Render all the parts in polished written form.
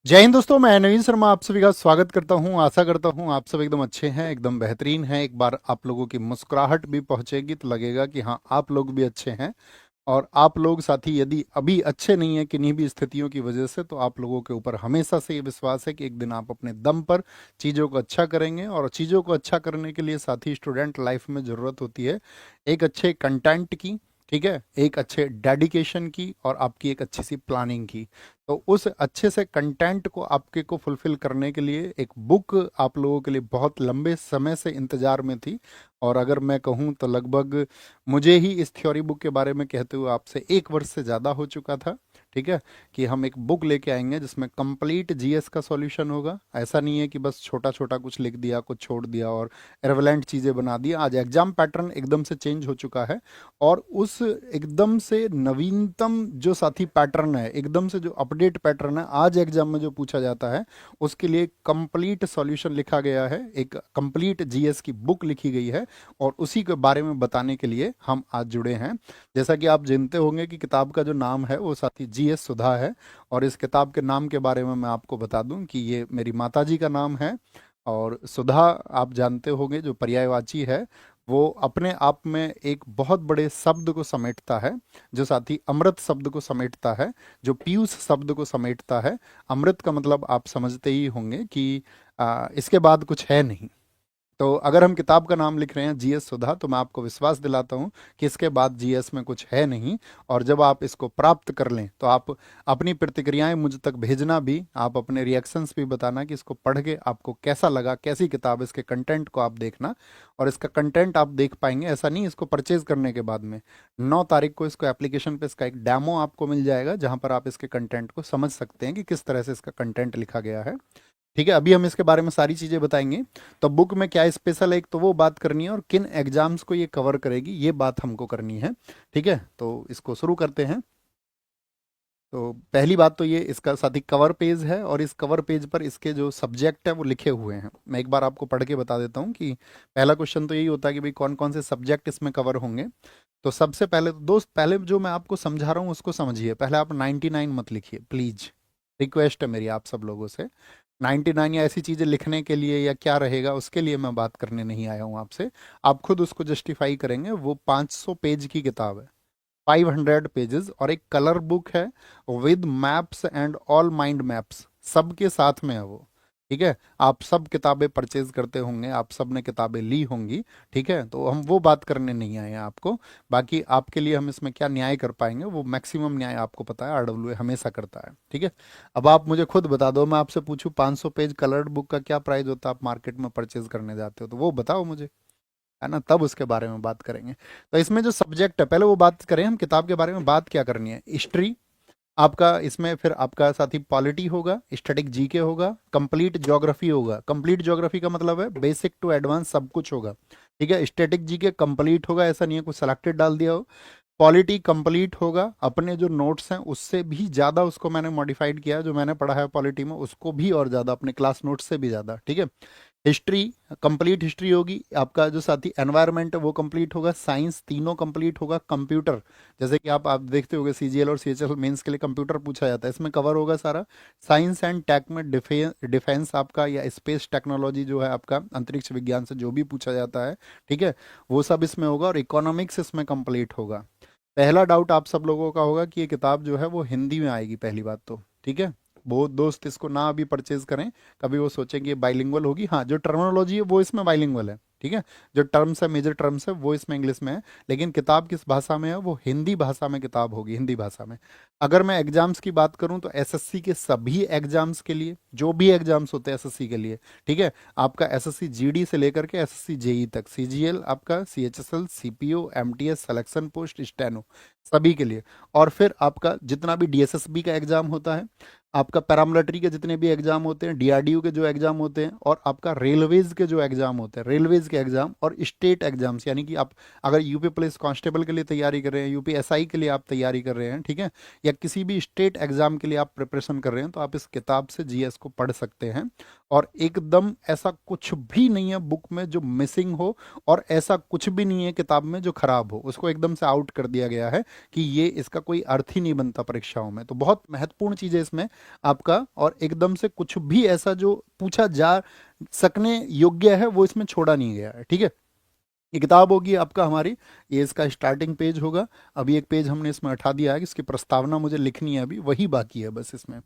जय हिंद दोस्तों, मैं नवीन शर्मा आप सभी का स्वागत करता हूं। आशा करता हूं आप सब एकदम अच्छे हैं, एकदम बेहतरीन हैं। एक बार आप लोगों की मुस्कुराहट भी पहुंचेगी तो लगेगा कि हाँ, आप लोग भी अच्छे हैं। और आप लोग साथी यदि अभी अच्छे नहीं हैं किन्हीं भी स्थितियों की वजह से, तो आप लोगों के ऊपर हमेशा से ये विश्वास है कि एक दिन आप अपने दम पर चीज़ों को अच्छा करेंगे। और चीज़ों को अच्छा करने के लिए साथी स्टूडेंट लाइफ में ज़रूरत होती है एक अच्छे कंटेंट की, ठीक है, एक अच्छे डेडिकेशन की और आपकी एक अच्छी सी प्लानिंग की। तो उस अच्छे से कंटेंट को आपके को फुलफिल करने के लिए एक बुक आप लोगों के लिए बहुत लंबे समय से इंतजार में थी। और अगर मैं कहूँ तो लगभग मुझे ही इस थ्योरी बुक के बारे में कहते हुए आपसे 1 वर्ष से ज़्यादा हो चुका था, ठीक है, कि हम एक बुक लेके आएंगे जिसमें कंप्लीट जीएस का सॉल्यूशन होगा। ऐसा नहीं है कि बस छोटा छोटा कुछ लिख दिया, कुछ छोड़ दिया और एरवेलेंट चीज़ें बना दी। आज एग्जाम पैटर्न एकदम से चेंज हो चुका है और उस एकदम से नवीनतम जो साथी पैटर्न है, एकदम से जो अपडेट पैटर्न है, आज एग्जाम में जो पूछा जाता है उसके लिए कंप्लीट सॉल्यूशन लिखा गया है, एक कंप्लीट जीएस की बुक लिखी गई है। और उसी के बारे में बताने के लिए हम आज जुड़े हैं। जैसा कि आप जानते होंगे कि किताब का जो नाम है वो साथी जीएस सुधा है। और इस किताब के नाम के बारे में मैं आपको बता दूं कि ये मेरी माताजी का नाम है। और सुधा आप जानते होंगे जो पर्यायवाची है, वो अपने आप में एक बहुत बड़े शब्द को समेटता है, जो साथी अमृत शब्द को समेटता है, जो पीयूष शब्द को समेटता है। अमृत का मतलब आप समझते ही होंगे कि इसके बाद कुछ है नहीं। तो अगर हम किताब का नाम लिख रहे हैं जीएस सुधा, तो मैं आपको विश्वास दिलाता हूं कि इसके बाद जीएस में कुछ है नहीं। और जब आप इसको प्राप्त कर लें तो आप अपनी प्रतिक्रियाएं मुझ तक भेजना, भी आप अपने रिएक्शंस भी बताना कि इसको पढ़ के आपको कैसा लगा, कैसी किताब, इसके कंटेंट को आप देखना। और इसका कंटेंट आप देख पाएंगे, ऐसा नहीं इसको परचेज करने के बाद में। 9 तारीख को इसको एप्लीकेशन पे इसका एक डेमो आपको मिल जाएगा जहां पर आप इसके कंटेंट को समझ सकते हैं कि किस तरह से इसका कंटेंट लिखा गया है। ठीक है, अभी हम इसके बारे में सारी चीज़ें बताएंगे। तो बुक में क्या स्पेशल है, एक तो वो बात करनी है, और किन एग्जाम्स को ये कवर करेगी ये बात हमको करनी है। ठीक है, तो इसको शुरू करते हैं। तो पहली बात तो ये इसका साथ ही कवर पेज है, और इस कवर पेज पर इसके जो सब्जेक्ट है वो लिखे हुए हैं। मैं एक बार आपको पढ़ के बता देता हूँ कि पहला क्वेश्चन तो यही होता है कि भाई कौन कौन से सब्जेक्ट इसमें कवर होंगे। तो सबसे पहले तो दोस्त, पहले जो मैं आपको समझा रहा हूँ उसको समझिए। पहले आप 99 मत लिखिए प्लीज, रिक्वेस्ट है मेरी आप सब लोगों से। 99 या ऐसी चीज़ें लिखने के लिए या क्या रहेगा उसके लिए मैं बात करने नहीं आया हूँ आपसे। आप खुद उसको जस्टिफाई करेंगे। वो 500 पेज की किताब है, 500 पेजेस, और एक कलर बुक है with maps and all mind maps सबके साथ में है वो। ठीक है, आप सब किताबें परचेज करते होंगे, आप सब ने किताबें ली होंगी। ठीक है, तो हम वो बात करने नहीं आए हैं आपको। बाकी आपके लिए हम इसमें क्या न्याय कर पाएंगे, वो मैक्सिमम न्याय आपको पता है आरडब्ल्यूए हमेशा करता है। ठीक है, अब आप मुझे खुद बता दो, मैं आपसे पूछूं 500 पेज कलर्ड बुक का क्या प्राइस होता है, आप मार्केट में परचेज करने जाते हो तो वो बताओ मुझे, है ना, तब उसके बारे में बात करेंगे। तो इसमें जो सब्जेक्ट है, पहले वो बात करें हम किताब के बारे में। बात क्या करनी है, हिस्ट्री आपका इसमें, फिर आपका साथ ही पॉलिटी होगा, स्टैटिक जीके होगा, कंप्लीट ज्योग्राफी होगा। कंप्लीट ज्योग्राफी का मतलब है बेसिक टू एडवांस सब कुछ होगा। ठीक है, स्टैटिक जीके कंप्लीट होगा, ऐसा नहीं है कुछ सेलेक्टेड डाल दिया हो। पॉलिटी कंप्लीट होगा, अपने जो नोट्स हैं उससे भी ज़्यादा उसको मैंने मॉडिफाइड किया है, जो मैंने पढ़ा है पॉलिटी में उसको भी और ज़्यादा, अपने क्लास नोट्स से भी ज़्यादा। ठीक है, हिस्ट्री कंप्लीट हिस्ट्री होगी आपका, जो साथी एनवायरनमेंट है वो कंप्लीट होगा, साइंस तीनों कंप्लीट होगा, कंप्यूटर जैसे कि आप देखते होंगे सीजीएल और सीएचएल मेंस के लिए कंप्यूटर पूछा जाता है, इसमें कवर होगा सारा। साइंस एंड टेक में डिफेंस आपका या स्पेस टेक्नोलॉजी जो है आपका, अंतरिक्ष विज्ञान से जो भी पूछा जाता है, ठीक है, वो सब इसमें होगा। और इकोनॉमिक्स इसमें कंप्लीट होगा। पहला डाउट आप सब लोगों का होगा कि ये किताब जो है वो हिंदी में आएगी, पहली बात तो। ठीक है, बहुत दोस्त इसको ना अभी परचेज करें, कभी वो सोचेंगे बाइलिंगुअल होगी। हाँ, जो टर्मिनोलॉजी है वो इसमें बाइलिंगुअल है। ठीक है, जो टर्म्स है, मेजर टर्म्स है, वो इसमें इंग्लिश में है, लेकिन किताब किस भाषा में है, वो हिंदी भाषा में किताब होगी, हिंदी भाषा में। अगर मैं एग्जाम्स की बात करूं तो एसएससी के सभी एग्जाम्स के लिए, जो भी एग्जाम्स होते हैं एसएससी के लिए, ठीक है, आपका एसएससी जीडी से लेकर के एसएससी जेई तक, सीजीएल आपका, CHSL, CPO, MTS, selection post, steno, सभी के लिए। और फिर आपका जितना भी डीएसएसबी का एग्जाम होता है, आपका पैरामिलिट्री के जितने भी एग्जाम होते हैं, डीआरडीओ के जो एग्जाम होते हैं, और आपका रेलवेज के जो एग्जाम होते हैं, रेलवेज के एग्जाम और स्टेट एग्जाम्स, यानी कि आप अगर यूपी पुलिस कांस्टेबल के लिए तैयारी कर रहे हैं, यूपी एसआई के लिए आप तैयारी कर रहे हैं, ठीक है, या किसी भी स्टेट एग्जाम के लिए आप प्रिपरेशन कर रहे हैं, तो आप इस किताब से जीएस को पढ़ सकते हैं। और एकदम ऐसा कुछ भी नहीं है बुक में जो मिसिंग हो, और ऐसा कुछ भी नहीं है किताब में जो खराब हो, उसको एकदम से आउट कर दिया गया है कि ये इसका कोई अर्थ ही नहीं बनता परीक्षाओं में। तो बहुत महत्वपूर्ण चीज़ है इसमें आपका, और एकदम से कुछ भी ऐसा जो पूछा जा सकने योग्य है वो इसमें छोड़ा नहीं गया है, ठीक है। ये किताब होगी आपका हमारी, ये इसका स्टार्टिंग पेज होगा। अभी एक पेज हमने इसमें हटा दिया है, इसकी प्रस्तावना मुझे लिखनी है, अभी वही बाकी है बस इसमें।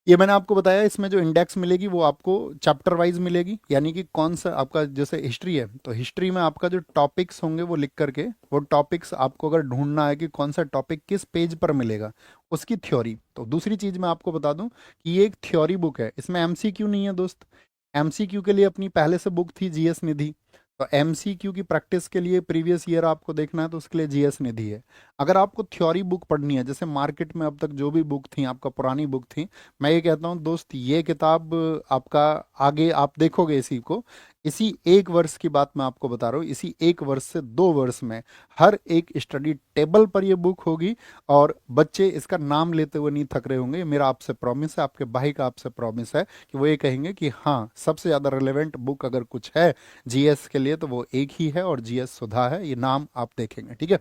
ये मैंने आपको बताया, इसमें जो इंडेक्स मिलेगी वो आपको चैप्टर वाइज मिलेगी, यानी कि कौन सा आपका जैसे हिस्ट्री है तो हिस्ट्री में आपका जो टॉपिक्स होंगे वो लिख करके, वो टॉपिक्स आपको अगर ढूंढना है कि कौन सा टॉपिक किस पेज पर मिलेगा, उसकी थ्योरी। तो दूसरी चीज मैं आपको बता दूं कि ये एक थ्योरी बुक है, इसमें एमसीक्यू नहीं है दोस्त। एमसीक्यू के लिए अपनी पहले से बुक थी जीएस निधि, तो एमसीक्यू की प्रैक्टिस के लिए प्रीवियस ईयर आपको देखना है तो उसके लिए जीएस निधि है। अगर आपको थ्योरी बुक पढ़नी है, जैसे मार्केट में अब तक जो भी बुक थी आपका पुरानी बुक थी, मैं ये कहता हूँ दोस्त ये किताब आपका आगे आप देखोगे इसी को, इसी एक वर्ष की बात मैं आपको बता रहा हूँ, इसी एक वर्ष से 2 वर्ष में हर एक स्टडी टेबल पर ये बुक होगी, और बच्चे इसका नाम लेते हुए नहीं थक रहे होंगे। ये मेरा आपसे प्रॉमिस है, आपके भाई का आपसे प्रॉमिस है कि वो ये कहेंगे कि हाँ सबसे ज़्यादा रिलेवेंट बुक अगर कुछ है जीएस के लिए तो वो एक ही है, और जीएस सुधा है, ये नाम आप देखेंगे, ठीक है।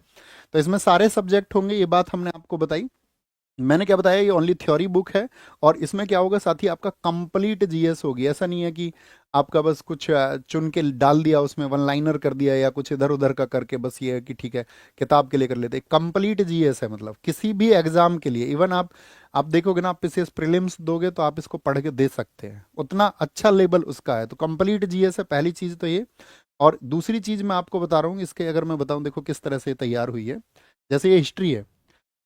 तो इसमें सारे सब्जेक्ट होंगे, ये बात हमने आपको बताई। मैंने क्या बताया, ये ओनली थ्योरी बुक है, और इसमें क्या होगा साथ ही आपका कंप्लीट जीएस होगी। ऐसा नहीं है कि आपका बस कुछ चुन के डाल दिया उसमें, वन लाइनर कर दिया या कुछ इधर उधर का करके बस ये है कि ठीक है किताब के लिए कर लेते। कंप्लीट जीएस है, मतलब किसी भी एग्जाम के लिए, इवन आप देखोगे ना, आप पीसीएस प्रीलिम्स दोगे तो आप इसको पढ़ के दे सकते हैं, उतना अच्छा लेवल उसका है। तो कंप्लीट जीएस है, पहली चीज तो ये। और दूसरी चीज मैं आपको बता रहा हूँ इसके, अगर मैं बताऊं देखो किस तरह से ये तैयार हुई है। जैसे ये हिस्ट्री है,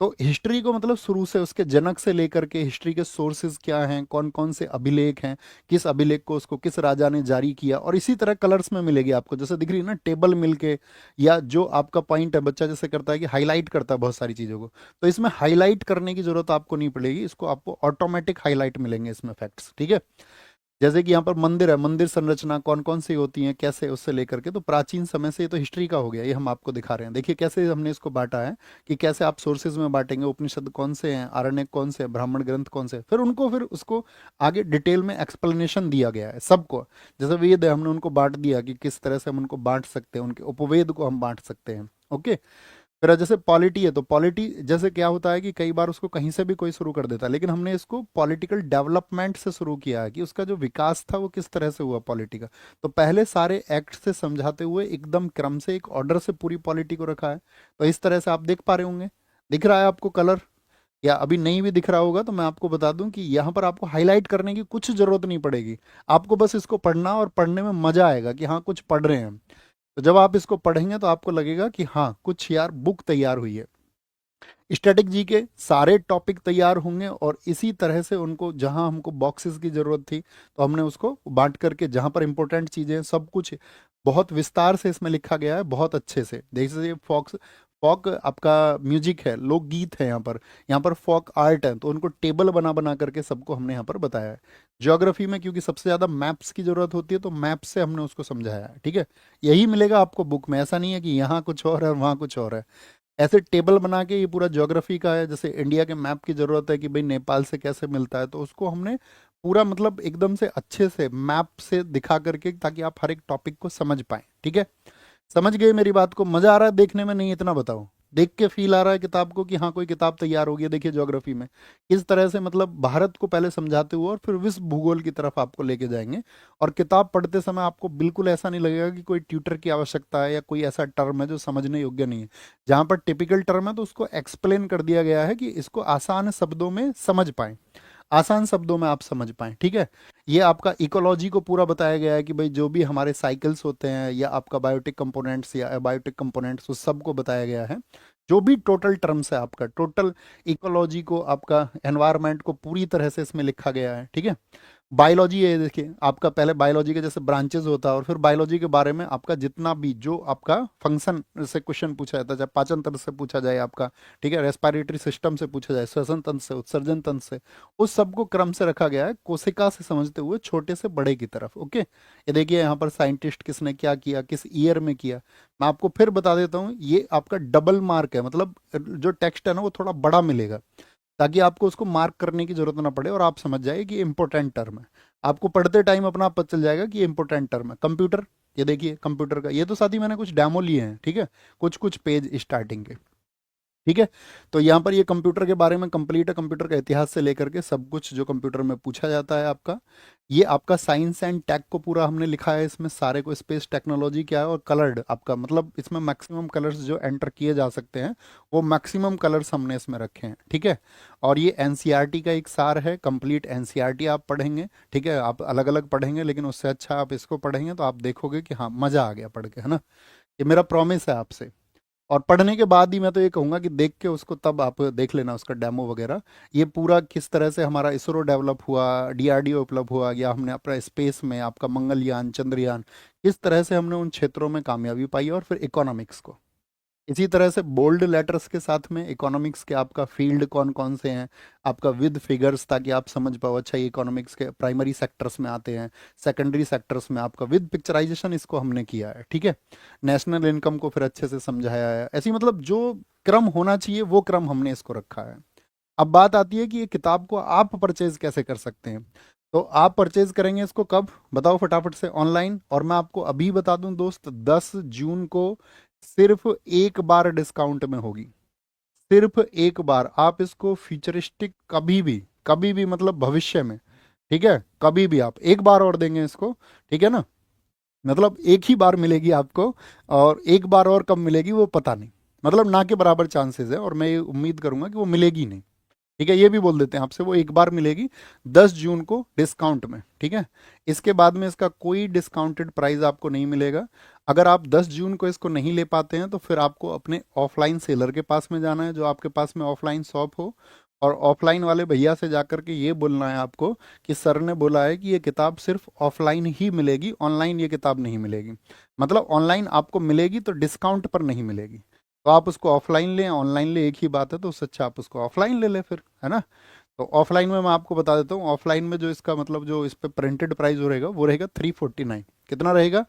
तो हिस्ट्री को मतलब शुरू से उसके जनक से लेकर के हिस्ट्री के सोर्सेज क्या हैं, कौन कौन से अभिलेख हैं, किस अभिलेख को उसको किस राजा ने जारी किया, और इसी तरह कलर्स में मिलेगी आपको, जैसे दिख रही है ना टेबल मिलके, या जो आपका पॉइंट है बच्चा जैसे करता है कि हाईलाइट करता है बहुत सारी चीज़ों को, तो इसमें हाईलाइट करने की जरूरत आपको नहीं पड़ेगी, इसको आपको ऑटोमेटिक हाईलाइट मिलेंगे इसमें फैक्ट्स, ठीक है। जैसे कि यहाँ पर मंदिर है, मंदिर संरचना कौन कौन सी होती है कैसे, उससे लेकर के तो प्राचीन समय से, ये तो हिस्ट्री का हो गया, ये हम आपको दिखा रहे हैं। देखिए कैसे हमने इसको बांटा है कि कैसे आप सोर्सेज में बांटेंगे, उपनिषद कौन से हैं, आरण्यक कौन से हैं, ब्राह्मण ग्रंथ कौन से हैं, फिर उसको आगे डिटेल में एक्सप्लेनेशन दिया गया है सबको। जैसे वेद है, हमने उनको बांट दिया कि किस तरह से हम उनको बांट सकते हैं, उनके उपवेद को हम बांट सकते हैं, ओके। फिर जैसे पॉलिटी है, तो पॉलिटी जैसे क्या होता है कि कई बार उसको कहीं से भी कोई शुरू कर देता है, लेकिन हमने इसको पॉलिटिकल डेवलपमेंट से शुरू किया है कि उसका जो विकास था वो किस तरह से हुआ पॉलिटी का। तो पहले सारे एक्ट से समझाते हुए एकदम क्रम से एक ऑर्डर से पूरी पॉलिटी को रखा है। तो इस तरह से आप देख पा रहे होंगे, दिख रहा है आपको कलर, या अभी नहीं भी दिख रहा होगा तो मैं आपको बता दूं कि यहाँ पर आपको हाईलाइट करने की कुछ जरूरत नहीं पड़ेगी, आपको बस इसको पढ़ना, और पढ़ने में मजा आएगा कि हाँ कुछ पढ़ रहे हैं। तो जब आप इसको पढ़ेंगे तो आपको लगेगा कि हाँ कुछ यार बुक तैयार हुई है। स्टैटिक जी के सारे टॉपिक तैयार होंगे, और इसी तरह से उनको जहां हमको बॉक्सेस की जरूरत थी तो हमने उसको बांट करके, जहां पर इंपॉर्टेंट चीजें सब कुछ बहुत विस्तार से इसमें लिखा गया है, बहुत अच्छे से। देखिए फॉक्स फॉक आपका म्यूजिक है, लोकगीत है, यहाँ पर फॉक आर्ट है, तो उनको टेबल बना बना करके सबको हमने यहाँ पर बताया है। ज्योग्राफी में क्योंकि सबसे ज़्यादा मैप्स की ज़रूरत होती है तो मैप से हमने उसको समझाया है, ठीक है। यही मिलेगा आपको बुक में, ऐसा नहीं है कि यहाँ कुछ और है वहाँ कुछ और है। ऐसे टेबल बना के, ये पूरा ज्योग्राफी का है, जैसे इंडिया के मैप की जरूरत है कि भाई नेपाल से कैसे मिलता है, तो उसको हमने पूरा मतलब एकदम से अच्छे से मैप से दिखा करके, ताकि आप हर एक टॉपिक को समझ पाए, ठीक है। समझ गए मेरी बात को, मजा आ रहा है देखने में, नहीं इतना बताओ, देख के फील आ रहा है किताब को कि हाँ कोई किताब तैयार हो गई है। देखिए ज्योग्राफी में किस तरह से मतलब भारत को पहले समझाते हुए और फिर विश्व भूगोल की तरफ आपको लेके जाएंगे, और किताब पढ़ते समय आपको बिल्कुल ऐसा नहीं लगेगा कि कोई ट्यूटर की आवश्यकता है या कोई ऐसा टर्म है जो समझने योग्य नहीं है। जहाँ पर टिपिकल टर्म है तो उसको एक्सप्लेन कर दिया गया है कि इसको आसान शब्दों में समझ पाए, आसान शब्दों में आप समझ पाएं, ठीक है। ये आपका इकोलॉजी को पूरा बताया गया है कि भाई जो भी हमारे साइकिल्स होते हैं, या आपका बायोटिक कंपोनेंट्स या बायोटिक कंपोनेंट्स, उस सबको बताया गया है। जो भी टोटल टर्म्स है, आपका टोटल इकोलॉजी को, आपका एनवायरनमेंट को पूरी तरह से इसमें लिखा गया है, ठीक है। बायोलॉजी है, देखिए आपका पहले बायोलॉजी के जैसे ब्रांचेस होता है, और फिर बायोलॉजी के बारे में आपका जितना भी जो आपका फंक्शन से क्वेश्चन पूछा जाता है, चाहे पाचन तंत्र से पूछा जाए आपका, ठीक है, रेस्पिरेटरी सिस्टम से पूछा जाए, श्वसन तंत्र से, उत्सर्जन तंत्र से, उस सबको क्रम से रखा गया है, कोशिका से समझते हुए छोटे से बड़े की तरफ, ओके। ये देखिए यहाँ पर साइंटिस्ट किसने क्या किया, किस ईयर में किया, मैं आपको फिर बता देता हूँ। ये आपका डबल मार्क है, मतलब जो टेक्स्ट है ना वो थोड़ा बड़ा मिलेगा, ताकि आपको उसको मार्क करने की जरूरत ना पड़े और आप समझ जाए कि इंपॉर्टेंट टर्म है। आपको पढ़ते टाइम अपना आप पता चल जाएगा कि ये इंपॉर्टेंट टर्म है। कंप्यूटर, ये देखिए कंप्यूटर का, ये तो साथ ही मैंने कुछ डेमो लिए हैं, ठीक है, कुछ कुछ पेज स्टार्टिंग के, ठीक है। तो यहाँ पर ये कंप्यूटर के बारे में कंप्लीट है, कंप्यूटर का इतिहास से लेकर के सब कुछ जो कंप्यूटर में पूछा जाता है आपका। ये आपका साइंस एंड टेक को पूरा हमने लिखा है इसमें सारे को, स्पेस टेक्नोलॉजी क्या है, और कलर्ड आपका मतलब इसमें मैक्सिमम कलर्स जो एंटर किए जा सकते हैं वो मैक्सिमम कलर्स हमने इसमें रखे हैं, ठीक है। और ये एनसीईआरटी का एक सार है, कंप्लीट एनसीईआरटी आप पढ़ेंगे, ठीक है। आप अलग अलग पढ़ेंगे लेकिन उससे अच्छा आप इसको पढ़ेंगे तो आप देखोगे कि हाँ मज़ा आ गया पढ़ के, है ना। ये मेरा प्रॉमिस है आपसे। और पढ़ने के बाद ही मैं तो ये कहूँगा कि देख के उसको तब आप देख लेना उसका डेमो वगैरह, ये पूरा किस तरह से हमारा इसरो डेवलप हुआ, डीआरडीओ डेवलप हुआ, या हमने अपना स्पेस में आपका मंगलयान चंद्रयान किस तरह से हमने उन क्षेत्रों में कामयाबी पाई, और फिर इकोनॉमिक्स को इसी तरह से बोल्ड लेटर्स के साथ में इकोनॉमिक्स के आपका फील्ड कौन कौन से हैं, आपका विद फिगर्स, ताकि आप समझ पाओ अच्छा ये इकोनॉमिक्स के प्राइमरी सेक्टर्स में आते हैं, सेकेंडरी सेक्टर्स में आपका विद पिक्चराइजेशन इसको हमने किया है, ठीक है। नेशनल इनकम को फिर अच्छे से समझाया है, ऐसी मतलब जो क्रम होना चाहिए वो क्रम हमने इसको रखा है। अब बात आती है कि ये किताब को आप परचेज कैसे कर सकते हैं। तो आप परचेज करेंगे इसको कब, बताओ फटाफट से, ऑनलाइन। और मैं आपको अभी बता दूं दोस्त, 10 जून को सिर्फ एक बार डिस्काउंट में होगी, सिर्फ एक बार। आप इसको फ्यूचरिस्टिक कभी भी मतलब भविष्य में, ठीक है, कभी भी आप एक बार और देंगे इसको, ठीक है ना। मतलब एक ही बार मिलेगी आपको, और एक बार और कब मिलेगी वो पता नहीं, मतलब ना के बराबर चांसेस है, और मैं ये उम्मीद करूंगा कि वो मिलेगी नहीं, ठीक है। ये भी बोल देते हैं आपसे, वो एक बार मिलेगी 10 जून को डिस्काउंट में, ठीक है। इसके बाद में इसका कोई डिस्काउंटेड प्राइस आपको नहीं मिलेगा। अगर आप 10 जून को इसको नहीं ले पाते हैं तो फिर आपको अपने ऑफलाइन सेलर के पास में जाना है, जो आपके पास में ऑफलाइन शॉप हो, और ऑफलाइन वाले भैया से जाकर के ये बोलना है आपको कि सर ने बोला है कि ये किताब सिर्फ ऑफलाइन ही मिलेगी, ऑनलाइन ये किताब नहीं मिलेगी। मतलब ऑनलाइन आपको मिलेगी तो डिस्काउंट पर नहीं मिलेगी, तो आप उसको ऑफलाइन लें ऑनलाइन लें एक ही बात है, तो उससे अच्छा आप उसको ऑफलाइन ले लें फिर, है ना। तो ऑफलाइन में मैं आपको बता देता हूँ, ऑफलाइन में जो इसका मतलब जो इस पर प्रिंटेड प्राइस रहेगा वो रहेगा 349, कितना रहेगा,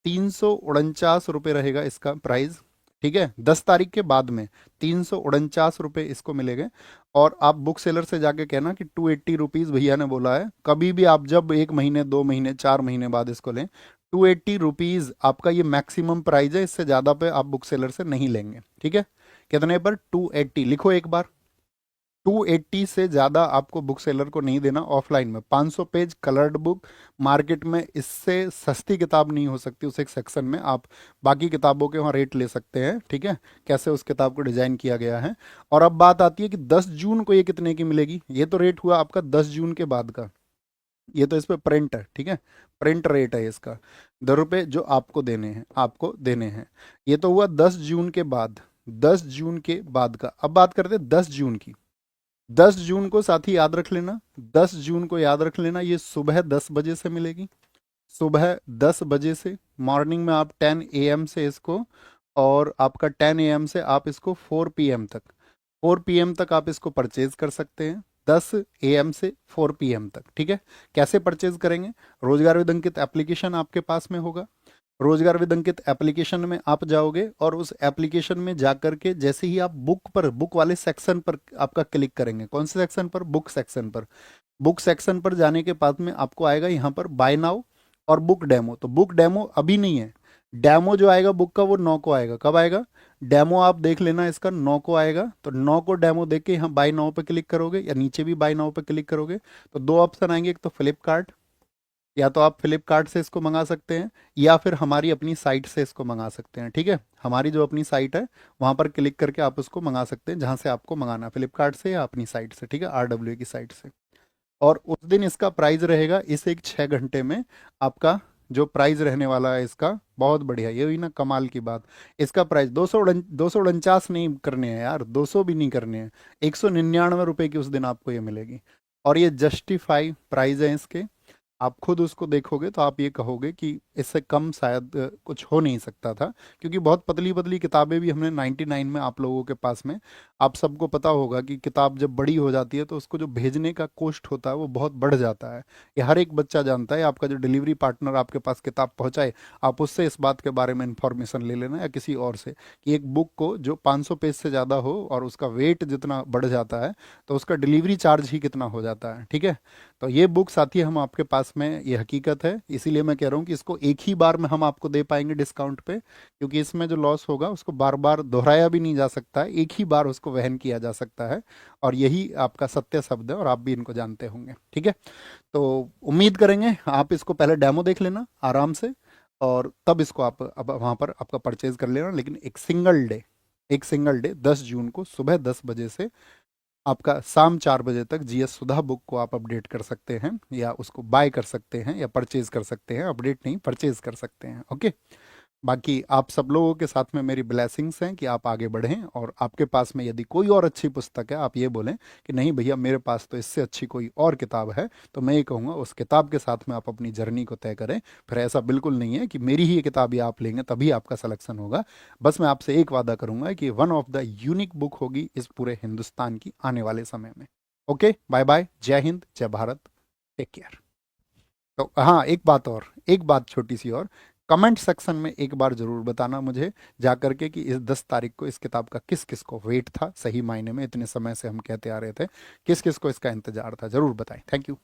349 रुपये रहेगा इसका प्राइस, ठीक है। 10 तारीख के बाद में 349 रुपये इसको मिलेंगे। और आप बुक सेलर से जाके कहना कि 280 रुपीज़ भैया ने बोला है, कभी भी आप जब 1 महीने 2 महीने 4 महीने बाद इसको लें, 280 रुपीज़ आपका ये मैक्सिमम प्राइस है, इससे ज़्यादा पे आप बुक सेलर से नहीं लेंगे, ठीक है। कितने पर, 280 लिखो एक बार, 280 से ज़्यादा आपको बुक सेलर को नहीं देना। ऑफलाइन में 500 पेज कलर्ड बुक, मार्केट में इससे सस्ती किताब नहीं हो सकती, उस एक सेक्शन में आप बाकी किताबों के वहाँ रेट ले सकते हैं, ठीक है, कैसे उस किताब को डिज़ाइन किया गया है। और अब बात आती है कि 10 जून को ये कितने की मिलेगी, ये तो रेट हुआ आपका 10 जून के बाद का, ये तो इस पर प्रिंट है, ठीक है, प्रिंट रेट है इसका, 10 रुपये जो आपको देने हैं, आपको देने हैं। ये तो हुआ 10 जून के बाद, 10 जून के बाद का। अब बात करते हैं 10 जून की। 10 जून को साथी याद रख लेना, 10 जून को याद रख लेना, ये सुबह 10 बजे से मिलेगी, सुबह 10 बजे से, मॉर्निंग में आप 10 AM से इसको, और आपका 10 AM से आप इसको 4 PM तक, 4 PM तक आप इसको परचेज कर सकते हैं, 10 AM से 4 PM तक, ठीक है। कैसे परचेज करेंगे, रोजगार विदंकित एप्लीकेशन आपके पास में होगा, रोजगार विदंकित एप्लीकेशन में आप जाओगे, और उस एप्लीकेशन में जाकर के जैसे ही आप बुक पर, बुक वाले सेक्शन पर आपका क्लिक करेंगे, कौन से सेक्शन पर, बुक सेक्शन पर, बुक सेक्शन पर जाने के बाद में आपको आएगा यहाँ पर बाय नाउ और बुक डेमो। तो बुक डेमो अभी नहीं है, डेमो जो आएगा बुक का वो 9 को आएगा। कब आएगा डेमो, आप देख लेना इसका, 9 को आएगा। तो 9 को डेमो देख के यहाँ बाय नाउ पे क्लिक करोगे, या नीचे भी बाय नाउ पे क्लिक करोगे तो दो ऑप्शन आएंगे, एक तो फ्लिपकार्ट, या तो आप फ्लिपकार्ट से इसको मंगा सकते हैं, या फिर हमारी अपनी साइट से इसको मंगा सकते हैं, ठीक है। हमारी जो अपनी साइट है वहाँ पर क्लिक करके आप उसको मंगा सकते हैं, जहाँ से आपको मंगाना है, फ्लिपकार्ट से या अपनी साइट से, ठीक है, RWA की साइट से। और उस दिन इसका प्राइस रहेगा, इस एक 6 घंटे में आपका जो प्राइस रहने वाला है इसका, बहुत बढ़िया, ये हुई ना कमाल की बात। इसका प्राइस 249 नहीं करने हैं यार, 200 भी नहीं करने हैं, 199 रुपये की उस दिन आपको ये मिलेगी। और ये जस्टिफाई प्राइस है इसके, आप खुद उसको देखोगे तो आप ये कहोगे कि इससे कम शायद कुछ हो नहीं सकता था, क्योंकि बहुत पतली पतली किताबें भी हमने 99 में आप लोगों के पास में, आप सबको पता होगा कि किताब जब बड़ी हो जाती है तो उसको जो भेजने का कॉस्ट होता है वो बहुत बढ़ जाता है। ये हर एक बच्चा जानता है। आपका जो डिलीवरी पार्टनर आपके पास किताब पहुंचाए, आप उससे इस बात के बारे में इंफॉर्मेशन ले लेना, या किसी और से, कि एक बुक को जो 500 पेज से ज़्यादा हो और उसका वेट जितना बढ़ जाता है तो उसका डिलीवरी चार्ज ही कितना हो जाता है। ठीक है। तो ये बुक साथी हम आपके पास में, ये हकीकत है, इसीलिए मैं कह रहा हूँ कि इसको एक ही बार में हम आपको दे पाएंगे डिस्काउंट पे, क्योंकि इसमें जो लॉस होगा उसको बार बार दोहराया भी नहीं जा सकता है, एक ही बार उसको वहन किया जा सकता है। और यही आपका सत्य शब्द है और आप भी इनको जानते होंगे। ठीक है। तो उम्मीद करेंगे आप इसको पहले डेमो देख लेना आराम से, और तब इसको आप अब वहाँ पर आपका परचेज कर लेना। लेकिन एक सिंगल डे 10 जून को सुबह 10 बजे से आपका शाम 4 बजे तक जीएस सुधा बुक को आप अपडेट कर सकते हैं, या उसको बाय कर सकते हैं, या परचेज कर सकते हैं। अपडेट नहीं, परचेज कर सकते हैं। ओके। बाकी आप सब लोगों के साथ में मेरी ब्लेसिंग्स हैं कि आप आगे बढ़ें, और आपके पास में यदि कोई और अच्छी पुस्तक है, आप ये बोलें कि नहीं भैया मेरे पास तो इससे अच्छी कोई और किताब है, तो मैं ये कहूँगा उस किताब के साथ में आप अपनी जर्नी को तय करें। फिर ऐसा बिल्कुल नहीं है कि मेरी ही ये किताब ही आप लेंगे तभी आपका सिलेक्शन होगा। बस मैं आपसे एक वादा करूंगा कि one of the unique book होगी इस पूरे हिंदुस्तान की आने वाले समय में। ओके, बाय बाय, जय हिंद, जय भारत, टेक केयर। तो हाँ, एक बात छोटी सी और, कमेंट सेक्शन में एक बार जरूर बताना मुझे जा करके कि इस 10 तारीख को इस किताब का किस किस को वेट था, सही मायने में इतने समय से हम कहते आ रहे थे, किस किस को इसका इंतजार था, जरूर बताएं। Thank you.